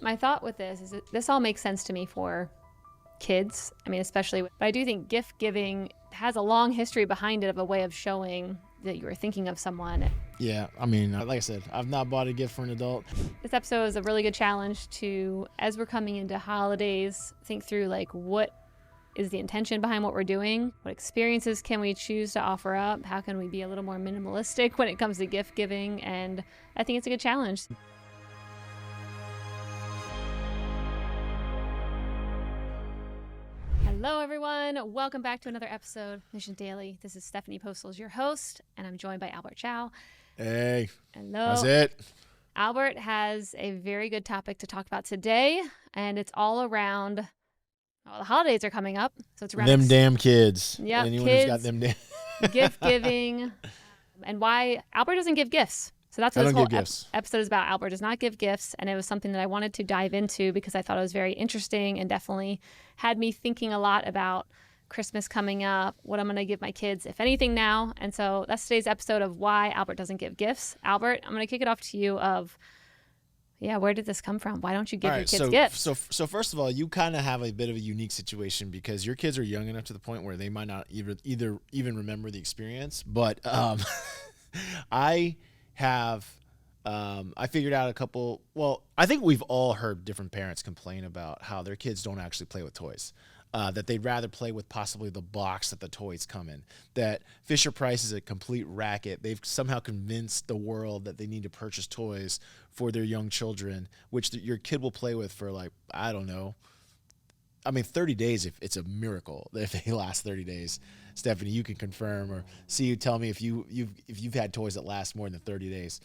My thought with this is that this all makes sense to me for kids. I mean, especially, but I do think gift giving has a long history behind it of a way of showing that you were thinking of someone. Yeah, I mean, like I said, I've not bought a gift for an adult. This episode is a really good challenge to, as we're coming into holidays, think through like what is the intention behind what we're doing? What experiences can we choose to offer up? How can we be a little more minimalistic when it comes to gift giving? And I think it's a good challenge. Hello, everyone. Welcome back to another episode of Mission Daily. This is Stephanie Postles, your host, and I'm joined by Albert Chow. Hey. Hello. That's it. Albert has a very good topic to talk about today, and it's all around, well, the holidays are coming up, so it's around them damn kids. Yep, Anyone kids, who's got them damn gift giving, and why Albert doesn't give gifts. So that's what this whole episode is about. Albert does not give gifts, and it was something that I wanted to dive into because I thought it was very interesting and definitely had me thinking a lot about Christmas coming up, what I'm going to give my kids, if anything, now. And so that's today's episode of why Albert doesn't give gifts. Albert, I'm going to kick it off to you of, where did this come from? Why don't you give your kids gifts? So first of all, you kind of have a bit of a unique situation because your kids are young enough to the point where they might not even remember the experience. But I figured out a couple. Well, I think we've all heard different parents complain about how their kids don't actually play with toys. That they'd rather play with possibly the box that the toys come in. That Fisher-Price is a complete racket. They've somehow convinced the world that they need to purchase toys for their young children, which your kid will play with for 30 days. If it's a miracle if they last 30 days. Stephanie, you can confirm or tell me if you've had toys that last more than 30 days.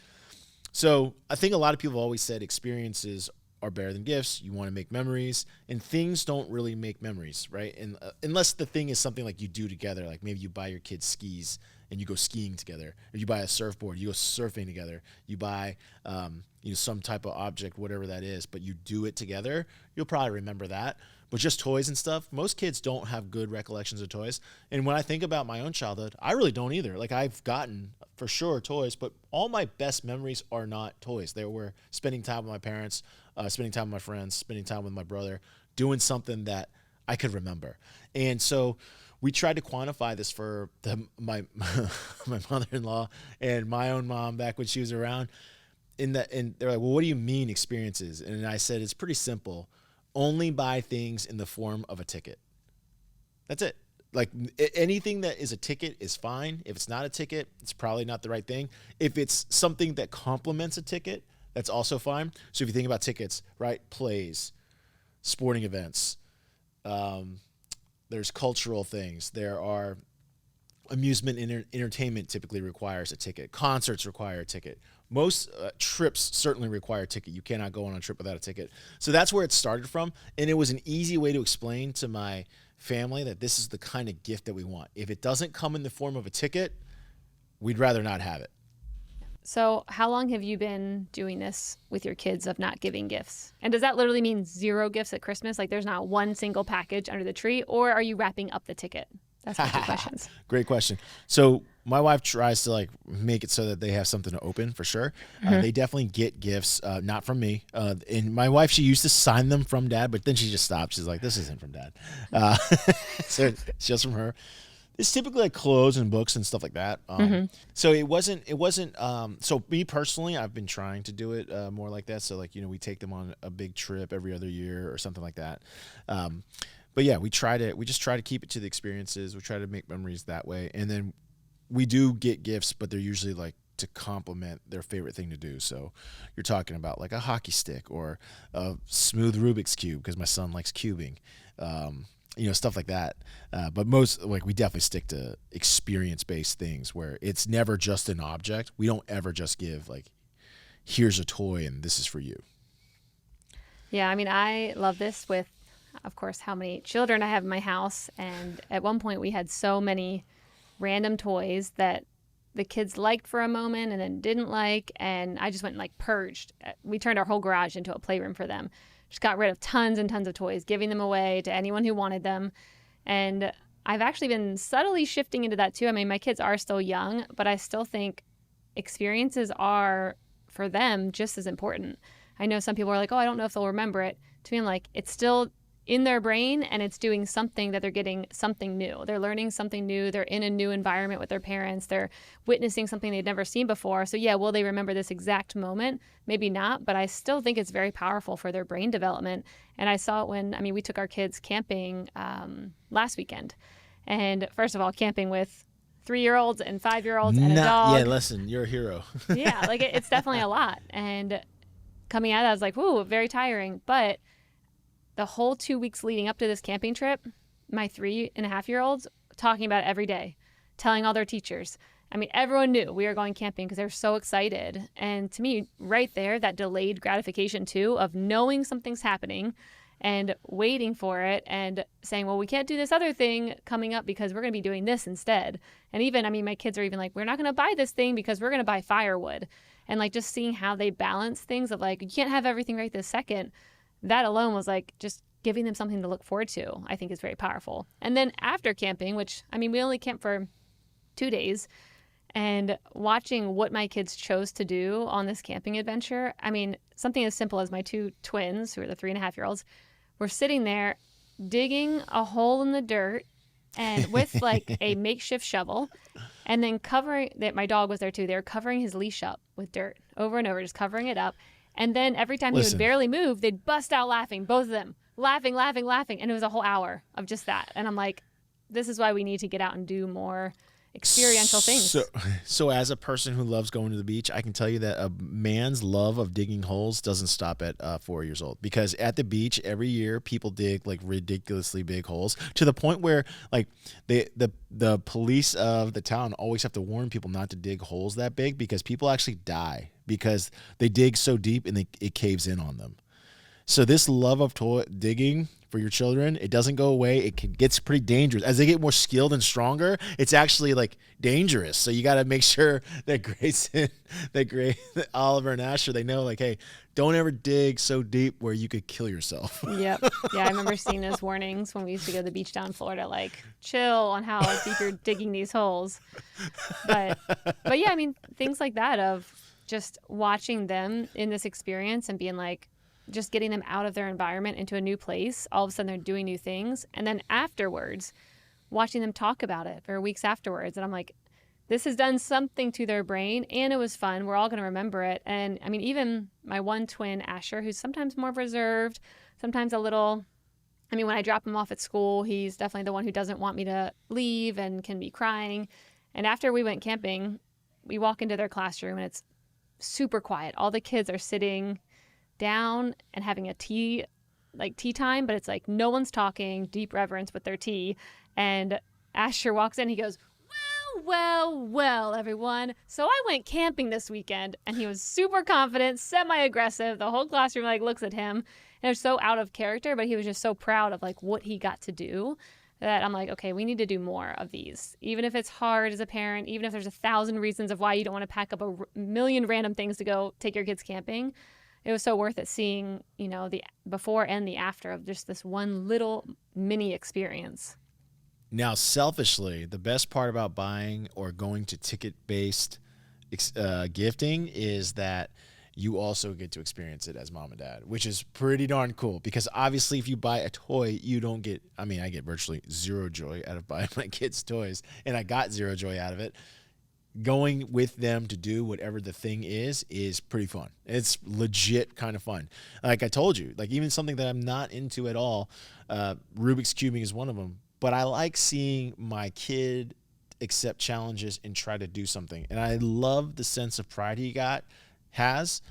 So I think a lot of people always said experiences are better than gifts. You want to make memories, and things don't really make memories, right? And unless the thing is something like you do together, like maybe you buy your kids skis and you go skiing together, or you buy a surfboard, you go surfing together, you buy some type of object, whatever that is, but you do it together, you'll probably remember that. But just toys and stuff, most kids don't have good recollections of toys. And when I think about my own childhood, I really don't either. Like, I've gotten, for sure, toys, but all my best memories are not toys. They were spending time with my parents, spending time with my friends, spending time with my brother, doing something that I could remember. And so we tried to quantify this for my mother-in-law and my own mom back when she was around. And they're like, well, what do you mean experiences? And I said, it's pretty simple. Only buy things in the form of a ticket. That's it. Like, anything that is a ticket is fine. If it's not a ticket, it's probably not the right thing. If it's something that complements a ticket, that's also fine. So if you think about tickets, right? Plays, sporting events, there's cultural things. There are amusement and entertainment typically requires a ticket. Concerts require a ticket. Most trips certainly require a ticket. You cannot go on a trip without a ticket. So that's where it started from. And it was an easy way to explain to my family that this is the kind of gift that we want. If it doesn't come in the form of a ticket, we'd rather not have it. So how long have you been doing this with your kids of not giving gifts? And does that literally mean 0 gifts at Christmas? Like, there's not one single package under the tree? Or are you wrapping up the ticket? That's my 2 questions. Great question. So my wife tries to make it so that they have something to open for sure. Mm-hmm. They definitely get gifts, not from me. And my wife, she used to sign them from Dad, but then she just stopped. She's like, this isn't from Dad. So it's just from her. It's typically clothes and books and stuff like that. So it wasn't, so me personally, I've been trying to do it more like that. So we take them on a big trip every other year or something like that. But yeah, we just try to keep it to the experiences. We try to make memories that way. And then we do get gifts, but they're usually to complement their favorite thing to do. So you're talking about a hockey stick or a smooth Rubik's Cube because my son likes cubing, stuff like that. But most, we definitely stick to experience-based things where it's never just an object. We don't ever just give here's a toy and this is for you. Yeah, I mean, I love this with, of course, how many children I have in my house. And at one point we had so many random toys that the kids liked for a moment and then didn't like. And I just went and purged. We turned our whole garage into a playroom for them. Just got rid of tons and tons of toys, giving them away to anyone who wanted them. And I've actually been subtly shifting into that too. I mean, my kids are still young, but I still think experiences are, for them, just as important. I know some people are like, oh, I don't know if they'll remember it. To me, I'm like, it's still in their brain and it's doing something that they're getting something new. They're learning something new. They're in a new environment with their parents. They're witnessing something they'd never seen before. So yeah, will they remember this exact moment? Maybe not, but I still think it's very powerful for their brain development. And I saw it when, I mean, we took our kids camping last weekend. And first of all, camping with 3-year-olds and 5-year-olds and a Not yeah. dog. Listen, you're a hero. Yeah, like it's definitely a lot. And coming out of that, I was like, whoa, very tiring. But the whole 2 weeks leading up to this camping trip, my 3.5-year-olds talking about it every day, telling all their teachers. I mean, everyone knew we were going camping because they were so excited. And to me, right there, that delayed gratification too of knowing something's happening and waiting for it and saying, well, we can't do this other thing coming up because we're going to be doing this instead. And even, I mean, my kids are even like, we're not going to buy this thing because we're going to buy firewood. And like just seeing how they balance things of like, you can't have everything right this second. That alone was like just giving them something to look forward to, I think is very powerful. And then after camping, which, I mean, we only camped for 2 days, and watching what my kids chose to do on this camping adventure, I mean, something as simple as my 2 twins, who are the 3.5-year-olds, were sitting there digging a hole in the dirt and with like a makeshift shovel and then covering that. My dog was there too. They were covering his leash up with dirt over and over, just covering it up. And then every time he would Listen, barely move, they'd bust out laughing, both of them, laughing, laughing, laughing. And it was a whole hour of just that. And I'm like, this is why we need to get out and do more experiential things. So as a person who loves going to the beach, I can tell you that a man's love of digging holes doesn't stop at 4 years old, because at the beach every year people dig like ridiculously big holes to the point where like the police of the town always have to warn people not to dig holes that big because people actually die because they dig so deep and it caves in on them. So this love of digging for your children, it doesn't go away. Gets pretty dangerous. As they get more skilled and stronger, it's actually like dangerous. So you got to make sure that Grayson, that Oliver and Asher, they know like, hey, don't ever dig so deep where you could kill yourself. Yep. Yeah, I remember seeing those warnings when we used to go to the beach down in Florida, like chill on how deep you're digging these holes. But yeah, I mean, things like that of just watching them in this experience and being like, just getting them out of their environment into a new place. All of a sudden they're doing new things. And then afterwards, watching them talk about it for weeks afterwards. And I'm like, this has done something to their brain and it was fun. We're all going to remember it. And I mean, even my one twin, Asher, who's sometimes more reserved, sometimes a little, I mean, when I drop him off at school, he's definitely the one who doesn't want me to leave and can be crying. And after we went camping, we walk into their classroom and it's super quiet. All the kids are sitting down and having a tea time, but it's like no one's talking, deep reverence with their tea. And Asher walks in, he goes, well, everyone. So I went camping this weekend, and he was super confident, semi-aggressive. The whole classroom like looks at him, and it was so out of character, but he was just so proud of like what he got to do that I'm like, okay, we need to do more of these. Even if it's hard as a parent, even if there's 1,000 reasons of why you don't want to pack up a million random things to go take your kids camping, it was so worth it seeing, you know, the before and the after of just this one little mini experience. Now, selfishly, the best part about buying or going to ticket-based gifting is that you also get to experience it as mom and dad, which is pretty darn cool. Because obviously, if you buy a toy, you don't get, I mean, I get virtually zero joy out of buying my kids' toys, and I got zero joy out of it. Going with them to do whatever the thing is pretty fun. It's legit kind of fun. Like I told you, like even something that I'm not into at all, Rubik's Cubing is one of them. But I like seeing my kid accept challenges and try to do something. And I love the sense of pride he has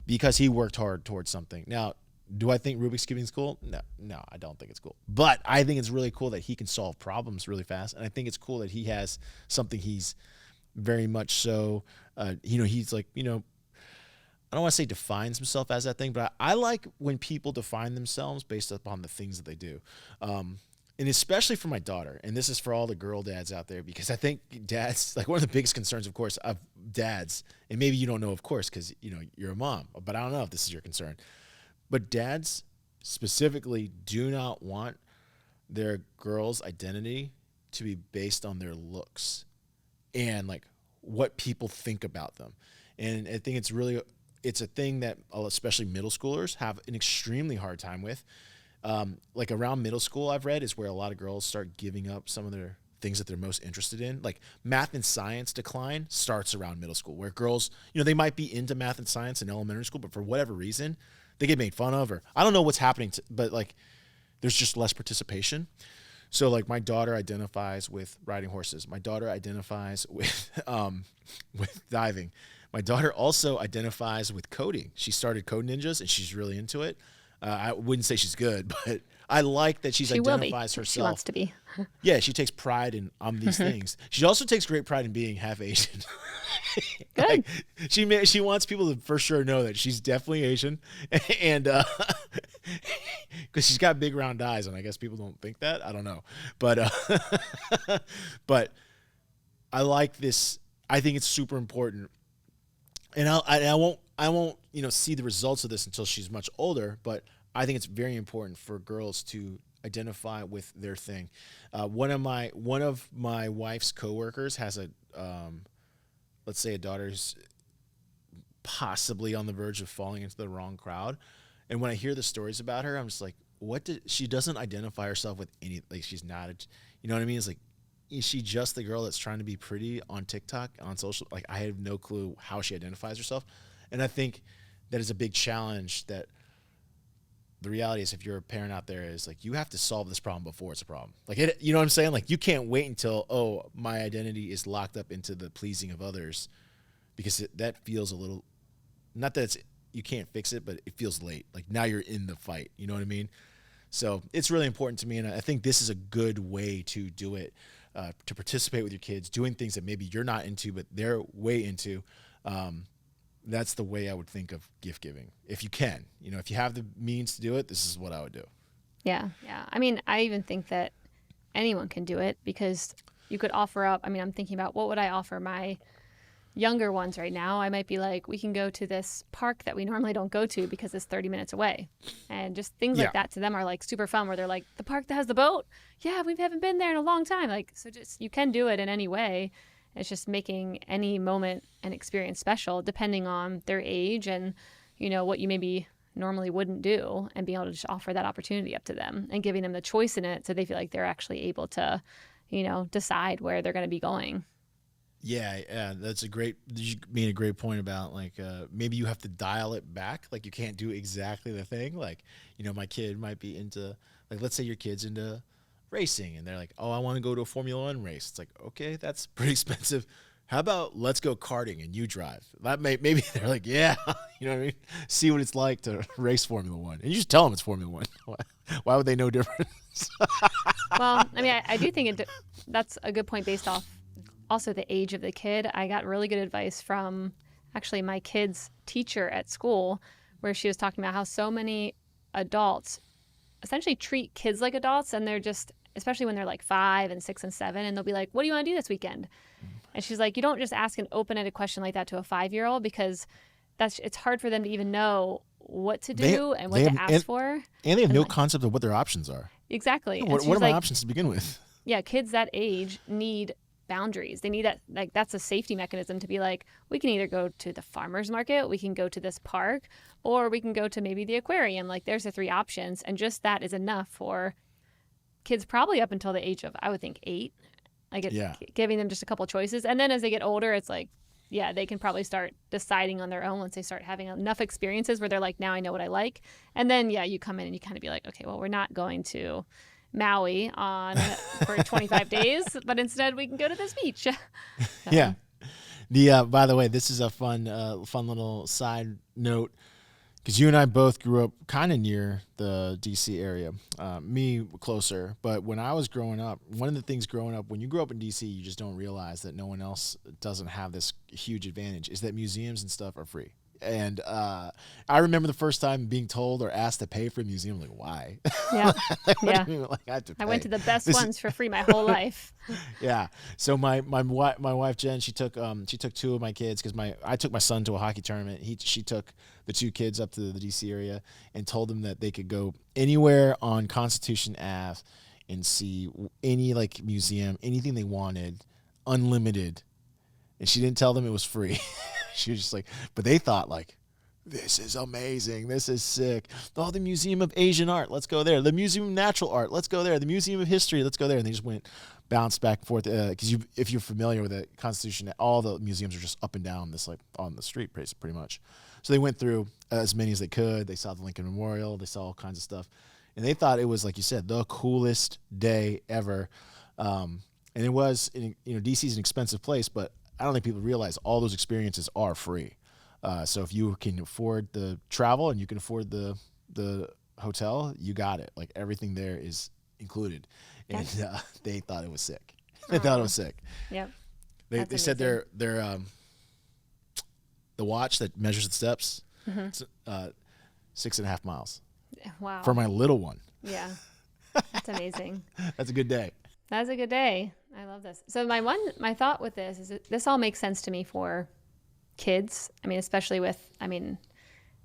because he worked hard towards something. Now, do I think Rubik's Cubing is cool? No, I don't think it's cool. But I think it's really cool that he can solve problems really fast. And I think it's cool that he has something he's very much so, he's like, I don't want to say defines himself as that thing, but I like when people define themselves based upon the things that they do. And especially for my daughter, and this is for all the girl dads out there, because I think dads, like one of the biggest concerns, of course, of dads, and maybe you don't know, of course, because, you're a mom, but I don't know if this is your concern, but dads specifically do not want their girl's identity to be based on their looks and like what people think about them. And I think it's really it's a thing that especially middle schoolers have an extremely hard time with. Like around middle school, I've read is where a lot of girls start giving up some of their things that they're most interested in. Like math and science decline starts around middle school, where girls, they might be into math and science in elementary school, but for whatever reason, they get made fun of, or I don't know what's happening, but like there's just less participation. So like my daughter identifies with riding horses. My daughter identifies with diving. My daughter also identifies with coding. She started Code Ninjas and she's really into it. I wouldn't say she's good, but I like that She identifies will be. herself. She wants to be. Yeah, she takes pride in these things. She also takes great pride in being half Asian. Good. Like, she wants people to for sure know that she's definitely Asian, and because she's got big round eyes, and I guess people don't think that. I don't know, but but I like this. I think it's super important, and I won't see the results of this until she's much older, but I think it's very important for girls to identify with their thing. One of my wife's coworkers has let's say a daughter who's possibly on the verge of falling into the wrong crowd. And when I hear the stories about her, I'm just like, she doesn't identify herself with any, like she's not, you know what I mean? It's like, is she just the girl that's trying to be pretty on TikTok, on social? Like I have no clue how she identifies herself. And I think that is a big challenge. That the reality is, if you're a parent out there, is like you have to solve this problem before it's a problem. Like you know what I'm saying? Like you can't wait until my identity is locked up into the pleasing of others, because that feels a little, not that you can't fix it, but it feels late. Like now you're in the fight. You know what I mean? So it's really important to me, and I think this is a good way to do it, to participate with your kids, doing things that maybe you're not into but they're way into. That's the way I would think of gift giving. If you can, if you have the means to do it, this is what I would do. Yeah. I mean, I even think that anyone can do it, because you could offer up. I mean, I'm thinking about what would I offer my younger ones right now. I might be like, we can go to this park that we normally don't go to because it's 30 minutes away. And just things like that to them are like super fun, where they're like, the park that has the boat? Yeah, we haven't been there in a long time. Like, so just, you can do it in any way. It's just making any moment and experience special, depending on their age and, what you maybe normally wouldn't do, and being able to just offer that opportunity up to them and giving them the choice in it, so they feel like they're actually able to, decide where they're going to be going. Yeah, you made a great point about like maybe you have to dial it back. Like you can't do exactly the thing. Like, my kid might be into, like, let's say your kid's into racing and they're like, oh, I want to go to a Formula One race. It's like, okay, that's pretty expensive. How about let's go karting and you drive? Maybe they're like, yeah, you know what I mean? See what it's like to race Formula One. And you just tell them it's Formula One. Why would they know different? Well, I mean, I do think that's a good point based off also the age of the kid. I got really good advice from actually my kid's teacher at school, where she was talking about how so many adults essentially treat kids like adults, and they're just, especially when they're like 5 and 6 and 7, and they'll be like, what do you want to do this weekend? And she's like, you don't just ask an open-ended question like that to a 5-year-old, because it's hard for them to even know what to do and what to ask for. And they have no concept of what their options are. Exactly. What are my options to begin with? Yeah, kids that age need boundaries. They need that, like, that's a safety mechanism to be like, we can either go to the farmer's market, we can go to this park, or we can go to maybe the aquarium. Like, there's the 3 options, and just that is enough for kids probably up until the age of, I would think, 8. Like, giving them just a couple choices. And then as they get older, it's like, yeah, they can probably start deciding on their own once they start having enough experiences where they're like, now I know what I like. And then, yeah, you come in and you kind of be like, okay, well, we're not going to Maui for 25 days, but instead we can go to this beach. So. Yeah. By the way, this is a fun little side note, because you and I both grew up kind of near the DC area. Me closer, but when I was growing up, one of the things growing up, when you grow up in DC, you just don't realize that no one else doesn't have this huge advantage, is that museums and stuff are free. And I remember the first time being told or asked to pay for a museum, like, why? Yeah, yeah. I went to the best ones for free my whole life. Yeah. So my wife Jen, she took 2 of my kids, because I took my son to a hockey tournament. She took the 2 kids up to the DC area and told them that they could go anywhere on Constitution Ave and see any like museum, anything they wanted, unlimited. And she didn't tell them it was free. She was just like, but they thought like this is amazing. This is sick. Oh, the Museum of Asian Art, let's go there. The Museum of Natural Art, let's go there. The Museum of History, let's go there. And they just bounced back and forth. Because if you're familiar with the Constitution, all the museums are just up and down this, like on the street, pretty much. So they went through as many as they could. They saw the Lincoln Memorial. They saw all kinds of stuff. And they thought it was, like you said, the coolest day ever. And it was, D.C. is an expensive place, but I don't think people realize all those experiences are free. So if you can afford the travel and you can afford the hotel, you got it. Like everything there is included. And they thought it was sick. They thought it was sick. Yep. They said their the watch that measures the steps, 6.5 miles. Wow. For my little one. Yeah. That's amazing. That's a good day. That's a good day. I love this. So my thought with this is that this all makes sense to me for kids. I mean, especially with,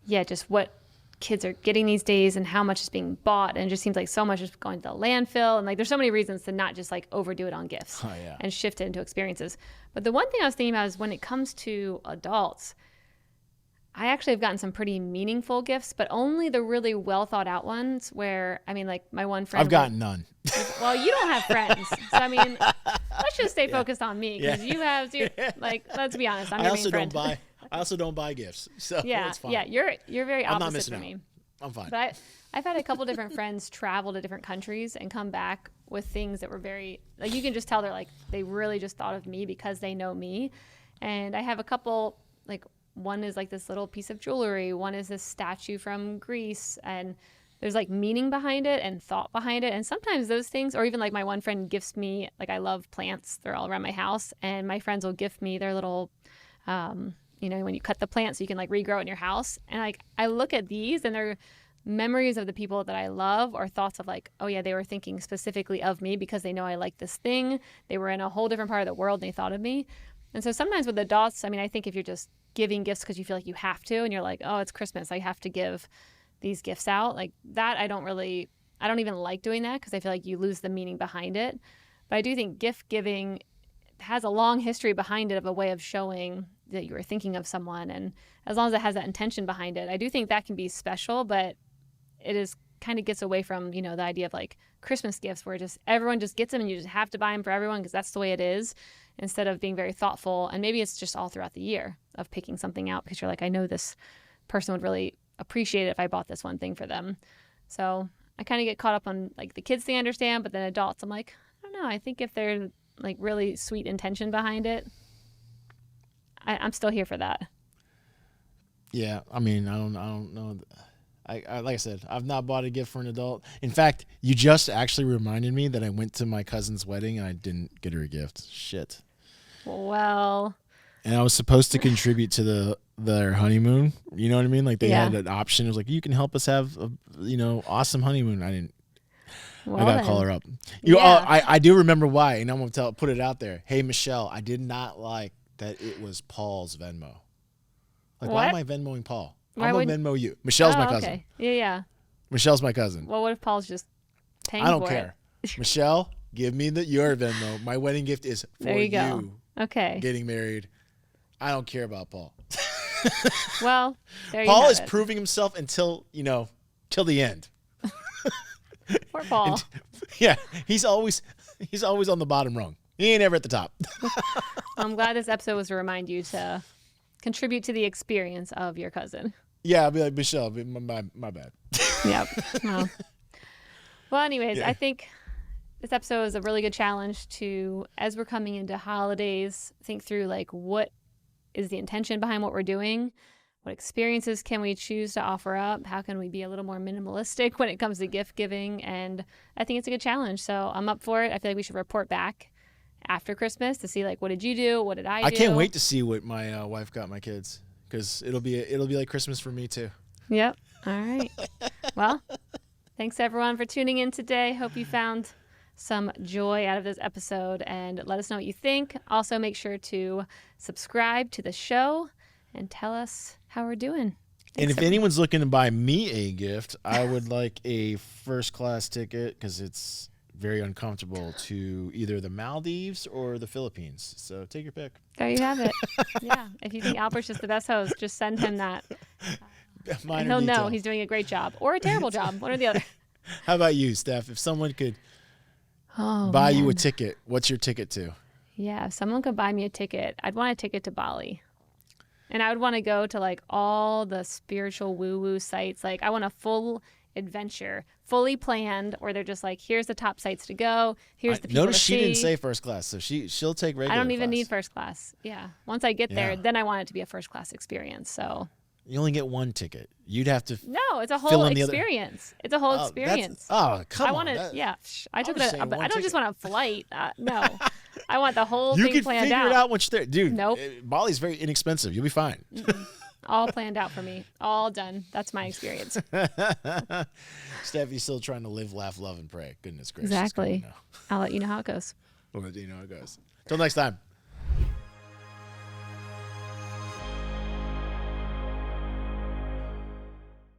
just what kids are getting these days and how much is being bought. And it just seems like so much is going to the landfill. And like, there's so many reasons to not just like overdo it on gifts and shift it into experiences. But the one thing I was thinking about is when it comes to adults, I actually have gotten some pretty meaningful gifts, but only the really well thought out ones where, like my one friend. I've gotten none. Well, you don't have friends. So, let's just stay focused on me because you have, let's be honest. I'm your main friend. I also don't buy gifts. So it's fine. Yeah, you're very I'm not opposite missing from me. I'm fine. But I've had a couple different friends travel to different countries and come back with things that were very, like you can just tell they really just thought of me because they know me. And I have a couple, one is like this little piece of jewelry. One is this statue from Greece. And there's like meaning behind it and thought behind it. And sometimes those things, or even like my one friend gifts me, I love plants. They're all around my house. And my friends will gift me their little, when you cut the plant so you can regrow it in your house. And I look at these and they're memories of the people that I love or thoughts of oh yeah, they were thinking specifically of me because they know I like this thing. They were in a whole different part of the world and they thought of me. And so sometimes with adults, I think if you're just giving gifts because you feel like you have to and you're like, oh, it's Christmas, I have to give these gifts out, that I don't even like doing that because I feel like you lose the meaning behind it. But I do think gift giving has a long history behind it of a way of showing that you were thinking of someone. And as long as it has that intention behind it, I do think that can be special, but it is kind of gets away from, the idea of Christmas gifts where just everyone just gets them and you just have to buy them for everyone because that's the way it is, instead of being very thoughtful. And maybe it's just all throughout the year of picking something out because you're I know this person would really appreciate it if I bought this one thing for them. So I kind of get caught up on the kids thing I understand, but then adults, I'm I don't know. I think if they're really sweet intention behind it, I'm still here for that. Yeah. I don't know. I like I said, I've not bought a gift for an adult. In fact, you just actually reminded me that I went to my cousin's wedding and I didn't get her a gift. Shit. Well. And I was supposed to contribute to their honeymoon. You know what I mean? They had an option. It was you can help us have a awesome honeymoon. I didn't. Well, I gotta call her up. I do remember why, and I'm gonna put it out there. Hey Michelle, I did not like that it was Paul's Venmo. Why am I Venmoing Paul? I'm gonna Venmo you. Michelle's my cousin. Okay. Yeah. Michelle's my cousin. Well, what if Paul's just paying for it? I don't care. Michelle, give me your Venmo. My wedding gift is for there you go. Okay. Getting married. I don't care about Paul. Well, there you Paul have is it. proving himself until the end. Poor Paul. Yeah, he's always on the bottom rung. He ain't ever at the top. I'm glad this episode was to remind you to contribute to the experience of your cousin. Yeah, I'll be like, Michelle, my bad. Yep. Well, anyways, yeah. I think this episode is a really good challenge to, as we're coming into holidays, think through what is the intention behind what we're doing? What experiences can we choose to offer up? How can we be a little more minimalistic when it comes to gift giving? And I think it's a good challenge. So I'm up for it. I feel like we should report back after Christmas to see what did you do? What did I do? I can't wait to see what my wife got my kids because it'll be like Christmas for me too. Yep. All right. Well, thanks everyone for tuning in today. Hope you found some joy out of this episode and let us know what you think. Also, make sure to subscribe to the show and tell us how we're doing. And if anyone's looking to buy me a gift, I would like a first class ticket because it's very uncomfortable to either the Maldives or the Philippines. So take your pick. There you have it. Yeah. If you think Albert's just the best host, just send him that. And minor he'll know detail. he's doing a great job or a terrible job, one or the other. How about you, Steph? If someone could Oh, buy you a man. ticket, what's your ticket to? Yeah, if someone could buy me a ticket, I'd want a ticket to Bali. And I would want to go to like all the spiritual woo woo sites. Like, I want a full adventure, fully planned, or they're just like, here's the top sites to go, here's the people Notice to she see. didn't say first class, so she'll take regular I don't even class. need first class. Yeah. Once I get there, Yeah. then I want it to be a first class experience. So, You only get one ticket. You'd have to no, it's a fill whole in the other. experience. It's a whole Oh, experience. come I on. want to, that- yeah. I took was it. saying But one I don't just ticket. want a flight. No, I want the whole You thing can planned figure out. it out once you're there. Dude, Nope. Bali's very inexpensive. You'll be fine. All planned out for me. All done. That's my experience. Steph, still trying to live, laugh, love, and pray. Goodness gracious. Exactly. Come on now. I'll let you know how it goes. We'll let you know how it goes. Till next time.